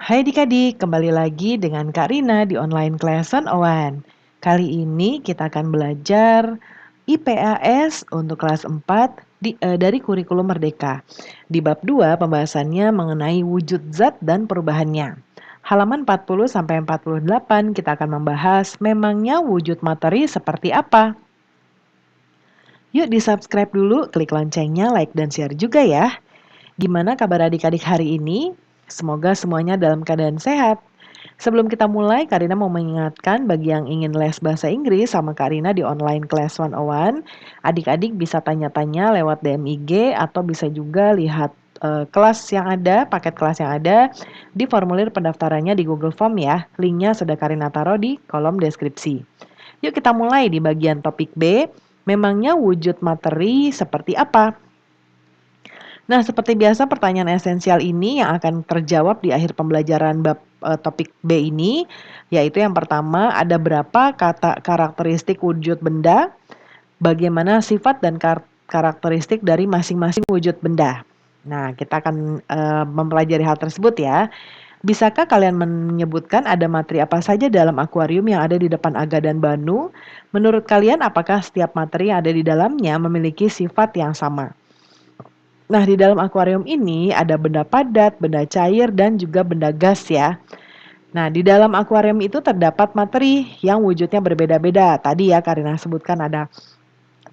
Hai adik-adik, kembali lagi dengan Kak Rina di online class 101. Kali ini kita akan belajar IPAS untuk kelas 4 dari kurikulum Merdeka. Di bab 2 pembahasannya mengenai wujud zat dan perubahannya. Halaman 40 sampai 48 kita akan membahas memangnya wujud materi seperti apa. Yuk di-subscribe dulu, klik loncengnya, like dan share juga ya. Gimana kabar adik-adik hari ini? Semoga semuanya dalam keadaan sehat. Sebelum kita mulai, Karina mau mengingatkan bagi yang ingin les bahasa Inggris sama Karina di online class 101, adik-adik bisa tanya-tanya lewat DM IG atau bisa juga lihat kelas yang ada, paket kelas yang ada di formulir pendaftarannya di Google Form ya. Linknya sudah Karina taruh di kolom deskripsi. Yuk kita mulai di bagian topik B. Memangnya wujud materi seperti apa? Nah, seperti biasa pertanyaan esensial ini yang akan terjawab di akhir pembelajaran bab topik B ini, yaitu yang pertama, ada berapa kata karakteristik wujud benda, bagaimana sifat dan karakteristik dari masing-masing wujud benda. Nah, kita akan mempelajari hal tersebut ya. Bisakah kalian menyebutkan ada materi apa saja dalam akuarium yang ada di depan Aga dan Banu? Menurut kalian, apakah setiap materi yang ada di dalamnya memiliki sifat yang sama? Nah, di dalam akuarium ini ada benda padat, benda cair, dan juga benda gas ya. Nah, di dalam akuarium itu terdapat materi yang wujudnya berbeda-beda. Tadi ya Karina sebutkan ada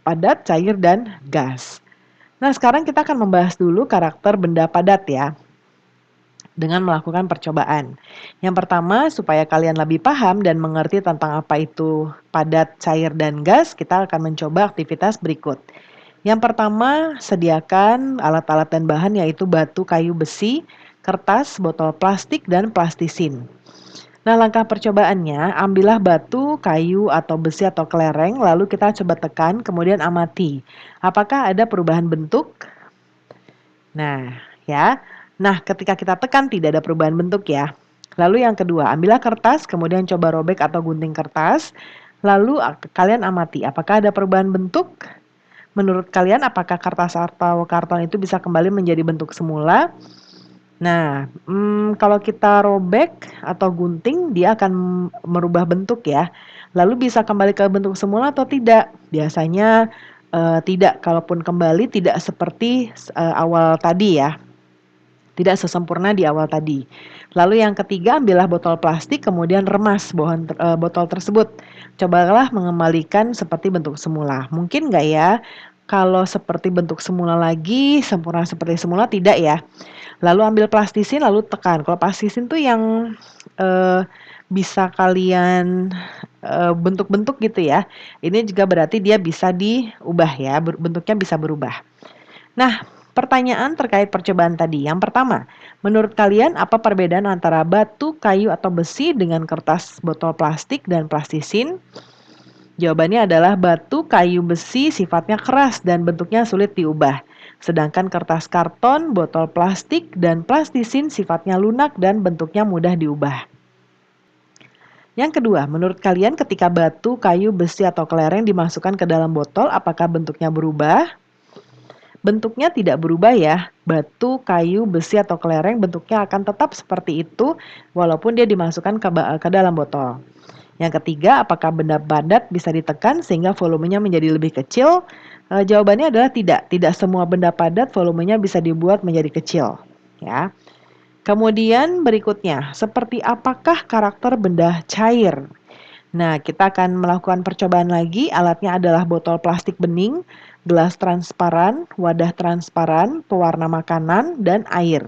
padat, cair, dan gas. Nah, sekarang kita akan membahas dulu karakter benda padat ya, dengan melakukan percobaan. Yang pertama, supaya kalian lebih paham dan mengerti tentang apa itu padat, cair, dan gas, kita akan mencoba aktivitas berikut. Yang pertama, sediakan alat-alat dan bahan yaitu batu, kayu, besi, kertas, botol plastik, dan plastisin. Nah, langkah percobaannya, ambillah batu, kayu, atau besi atau kelereng, lalu kita coba tekan, kemudian amati. Apakah ada perubahan bentuk? Nah, ya. Nah, ketika kita tekan tidak ada perubahan bentuk ya. Lalu yang kedua, ambillah kertas, kemudian coba robek atau gunting kertas, lalu kalian amati apakah ada perubahan bentuk. Menurut kalian apakah kertas atau karton itu bisa kembali menjadi bentuk semula? Nah, kalau kita robek atau gunting, dia akan merubah bentuk ya. Lalu bisa kembali ke bentuk semula atau tidak? Biasanya tidak, kalaupun kembali tidak seperti awal tadi ya. Tidak sesempurna di awal tadi. Lalu yang ketiga, ambillah botol plastik, kemudian remas botol tersebut. Cobalah mengembalikan seperti bentuk semula. Mungkin nggak ya? Kalau seperti bentuk semula lagi, sempurna seperti semula, tidak ya. Lalu ambil plastisin, lalu tekan. Kalau plastisin tuh yang bisa kalian bentuk-bentuk gitu ya. Ini juga berarti dia bisa diubah ya, bentuknya bisa berubah. Nah, pertanyaan terkait percobaan tadi. Yang pertama, menurut kalian apa perbedaan antara batu, kayu, atau besi dengan kertas, botol plastik, dan plastisin? Jawabannya adalah batu, kayu, besi sifatnya keras dan bentuknya sulit diubah. Sedangkan kertas karton, botol plastik, dan plastisin sifatnya lunak dan bentuknya mudah diubah. Yang kedua, menurut kalian ketika batu, kayu, besi, atau kelereng dimasukkan ke dalam botol, apakah bentuknya berubah? Bentuknya tidak berubah ya. Batu, kayu, besi, atau kelereng bentuknya akan tetap seperti itu walaupun dia dimasukkan ke dalam botol. Yang ketiga, apakah benda padat bisa ditekan sehingga volumenya menjadi lebih kecil? Jawabannya adalah tidak. Tidak semua benda padat volumenya bisa dibuat menjadi kecil. Ya. Kemudian berikutnya, seperti apakah karakter benda cair? Nah, kita akan melakukan percobaan lagi. Alatnya adalah botol plastik bening, gelas transparan, wadah transparan, pewarna makanan, dan air.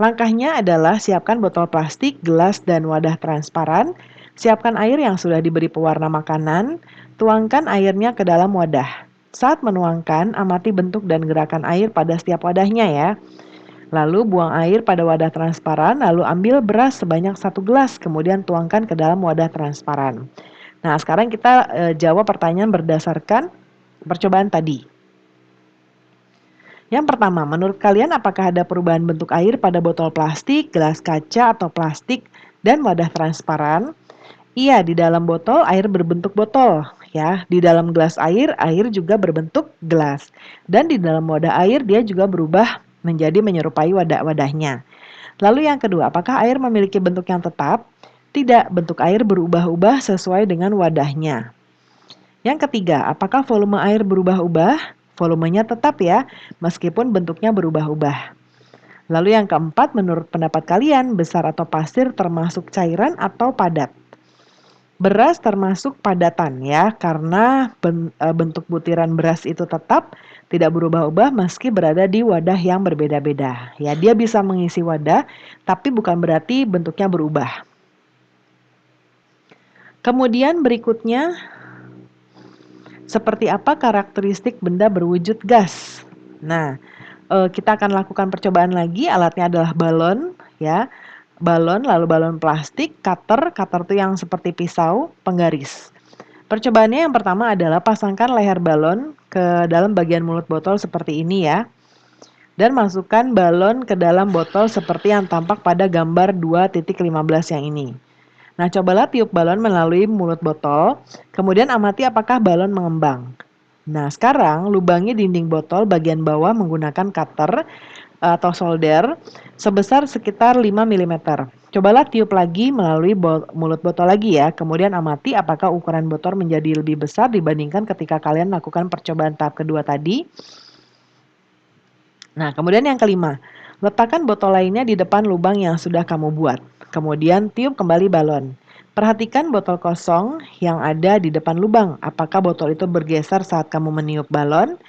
Langkahnya adalah siapkan botol plastik, gelas, dan wadah transparan. Siapkan air yang sudah diberi pewarna makanan. Tuangkan airnya ke dalam wadah. Saat menuangkan, amati bentuk dan gerakan air pada setiap wadahnya ya. Lalu buang air pada wadah transparan, lalu ambil beras sebanyak 1 gelas, kemudian tuangkan ke dalam wadah transparan. Nah, sekarang kita jawab pertanyaan berdasarkan percobaan tadi. Yang pertama, menurut kalian apakah ada perubahan bentuk air pada botol plastik, gelas kaca, atau plastik, dan wadah transparan? Iya, di dalam botol air berbentuk botol, ya. Di dalam gelas air juga berbentuk gelas. Dan di dalam wadah air dia juga berubah menjadi menyerupai wadah-wadahnya. Lalu yang kedua, apakah air memiliki bentuk yang tetap? Tidak, bentuk air berubah-ubah sesuai dengan wadahnya. Yang ketiga, apakah volume air berubah-ubah? Volumenya tetap ya, meskipun bentuknya berubah-ubah. Lalu yang keempat, menurut pendapat kalian, besar atau pasir termasuk cairan atau padat? Beras termasuk padatan ya, karena bentuk butiran beras itu tetap tidak berubah-ubah meski berada di wadah yang berbeda-beda. Ya, dia bisa mengisi wadah, tapi bukan berarti bentuknya berubah. Kemudian berikutnya, seperti apa karakteristik benda berwujud gas? Nah, kita akan lakukan percobaan lagi, alatnya adalah balon ya. Balon, lalu balon plastik, cutter itu yang seperti pisau, penggaris. Percobaannya yang pertama adalah pasangkan leher balon ke dalam bagian mulut botol seperti ini ya. Dan masukkan balon ke dalam botol seperti yang tampak pada gambar 2.15 yang ini. Nah, cobalah tiup balon melalui mulut botol, kemudian amati apakah balon mengembang. Nah, sekarang lubangi dinding botol bagian bawah menggunakan cutter atau solder sebesar sekitar 5 mm. Cobalah tiup lagi melalui mulut botol lagi ya, kemudian amati apakah ukuran botol menjadi lebih besar dibandingkan ketika kalian lakukan percobaan tahap kedua tadi. Nah, kemudian yang kelima, letakkan botol lainnya di depan lubang yang sudah kamu buat. Kemudian tiup kembali balon. Perhatikan botol kosong yang ada di depan lubang. Apakah botol itu bergeser saat kamu meniup balon?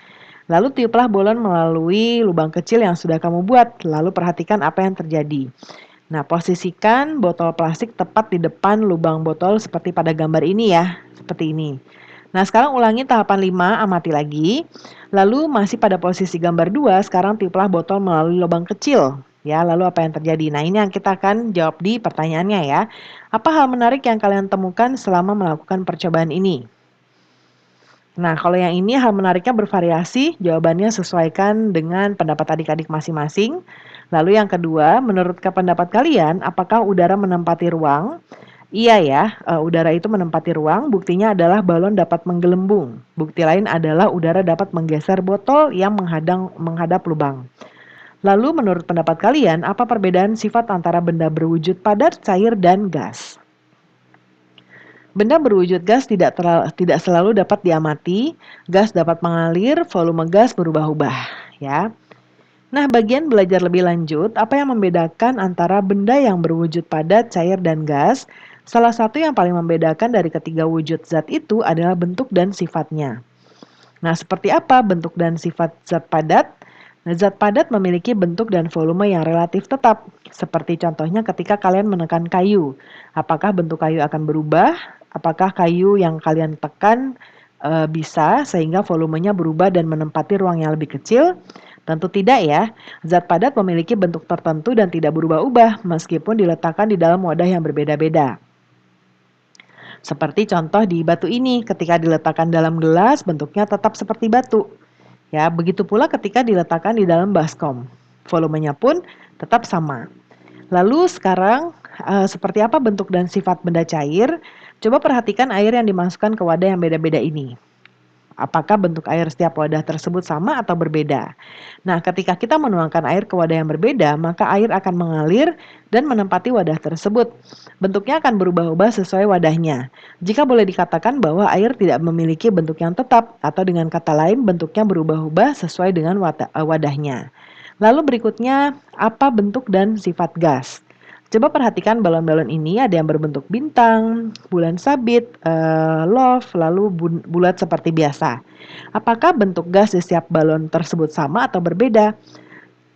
Lalu tiuplah balon melalui lubang kecil yang sudah kamu buat. Lalu perhatikan apa yang terjadi. Nah, posisikan botol plastik tepat di depan lubang botol seperti pada gambar ini ya. Seperti ini. Nah, sekarang ulangi tahapan 5, amati lagi. Lalu masih pada posisi gambar 2, sekarang tiuplah botol melalui lubang kecil. Ya, lalu apa yang terjadi? Nah, ini yang kita akan jawab di pertanyaannya ya. Apa hal menarik yang kalian temukan selama melakukan percobaan ini? Nah, kalau yang ini hal menariknya bervariasi, jawabannya sesuaikan dengan pendapat adik-adik masing-masing. Lalu yang kedua, menurut pendapat kalian, apakah udara menempati ruang? Iya ya, udara itu menempati ruang, buktinya adalah balon dapat menggelembung. Bukti lain adalah udara dapat menggeser botol yang menghadap lubang. Lalu menurut pendapat kalian, apa perbedaan sifat antara benda berwujud padat, cair, dan gas? Benda berwujud gas tidak selalu dapat diamati, gas dapat mengalir, volume gas berubah-ubah, ya. Nah, bagian belajar lebih lanjut, apa yang membedakan antara benda yang berwujud padat, cair, dan gas? Salah satu yang paling membedakan dari ketiga wujud zat itu adalah bentuk dan sifatnya. Nah, seperti apa bentuk dan sifat zat padat? Nah, zat padat memiliki bentuk dan volume yang relatif tetap. Seperti contohnya ketika kalian menekan kayu. Apakah bentuk kayu akan berubah? Apakah kayu yang kalian tekan bisa sehingga volumenya berubah dan menempati ruang yang lebih kecil? Tentu tidak ya. Zat padat memiliki bentuk tertentu dan tidak berubah-ubah meskipun diletakkan di dalam wadah yang berbeda-beda. Seperti contoh di batu ini, ketika diletakkan dalam gelas, bentuknya tetap seperti batu. Ya, begitu pula ketika diletakkan di dalam baskom. Volumenya pun tetap sama. Lalu sekarang, seperti apa bentuk dan sifat benda cair? Coba perhatikan air yang dimasukkan ke wadah yang beda-beda ini. Apakah bentuk air setiap wadah tersebut sama atau berbeda? Nah, ketika kita menuangkan air ke wadah yang berbeda, maka air akan mengalir dan menempati wadah tersebut. Bentuknya akan berubah-ubah sesuai wadahnya. Jika boleh dikatakan bahwa air tidak memiliki bentuk yang tetap, atau dengan kata lain bentuknya berubah-ubah sesuai dengan wadahnya. Lalu berikutnya, apa bentuk dan sifat gas? Coba perhatikan balon-balon ini ada yang berbentuk bintang, bulan sabit, love, lalu bulat seperti biasa. Apakah bentuk gas di setiap balon tersebut sama atau berbeda?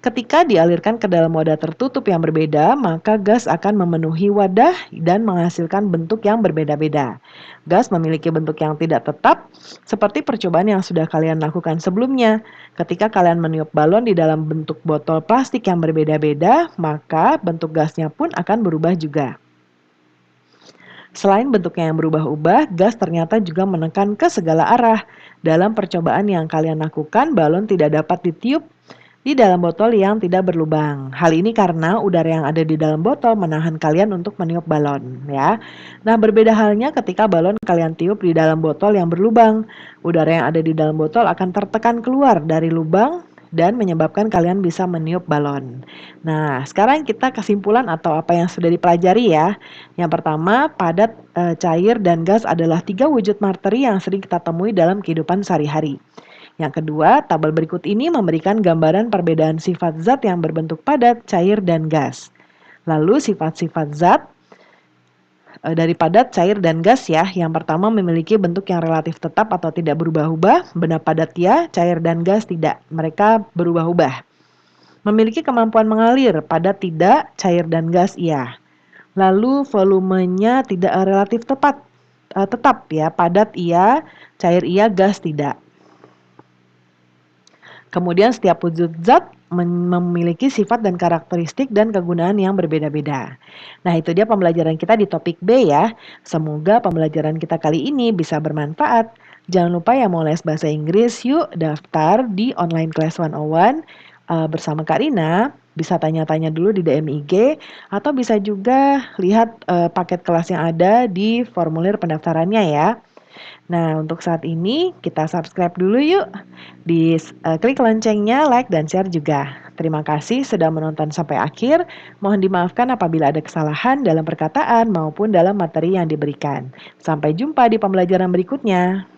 Ketika dialirkan ke dalam wadah tertutup yang berbeda, maka gas akan memenuhi wadah dan menghasilkan bentuk yang berbeda-beda. Gas memiliki bentuk yang tidak tetap, seperti percobaan yang sudah kalian lakukan sebelumnya. Ketika kalian meniup balon di dalam bentuk botol plastik yang berbeda-beda, maka bentuk gasnya pun akan berubah juga. Selain bentuknya yang berubah-ubah, gas ternyata juga menekan ke segala arah. Dalam percobaan yang kalian lakukan, balon tidak dapat ditiup di dalam botol yang tidak berlubang. Hal ini karena udara yang ada di dalam botol menahan kalian untuk meniup balon, ya. Nah, berbeda halnya ketika balon kalian tiup di dalam botol yang berlubang. Udara yang ada di dalam botol akan tertekan keluar dari lubang dan menyebabkan kalian bisa meniup balon. Nah, sekarang kita kesimpulan atau apa yang sudah dipelajari ya. Yang pertama, padat, cair, dan gas adalah 3 wujud materi yang sering kita temui dalam kehidupan sehari-hari. Yang kedua, tabel berikut ini memberikan gambaran perbedaan sifat zat yang berbentuk padat, cair, dan gas. Lalu sifat-sifat zat dari padat, cair, dan gas ya. Yang pertama memiliki bentuk yang relatif tetap atau tidak berubah-ubah. Benda padat ya, cair dan gas tidak. Mereka berubah-ubah. Memiliki kemampuan mengalir, padat tidak, cair dan gas iya. Lalu volumenya tidak relatif tetap ya, padat iya, cair iya, gas tidak. Kemudian setiap wujud zat memiliki sifat dan karakteristik dan kegunaan yang berbeda-beda. Nah, itu dia pembelajaran kita di topik B ya. Semoga pembelajaran kita kali ini bisa bermanfaat. Jangan lupa ya mau les bahasa Inggris, yuk daftar di online class 101 bersama Kak Rina. Bisa tanya-tanya dulu di DM IG atau bisa juga lihat paket kelas yang ada di formulir pendaftarannya ya. Nah, untuk saat ini kita subscribe dulu yuk. Klik loncengnya, like, dan share juga. Terima kasih sudah menonton sampai akhir. Mohon dimaafkan apabila ada kesalahan dalam perkataan maupun dalam materi yang diberikan. Sampai jumpa di pembelajaran berikutnya.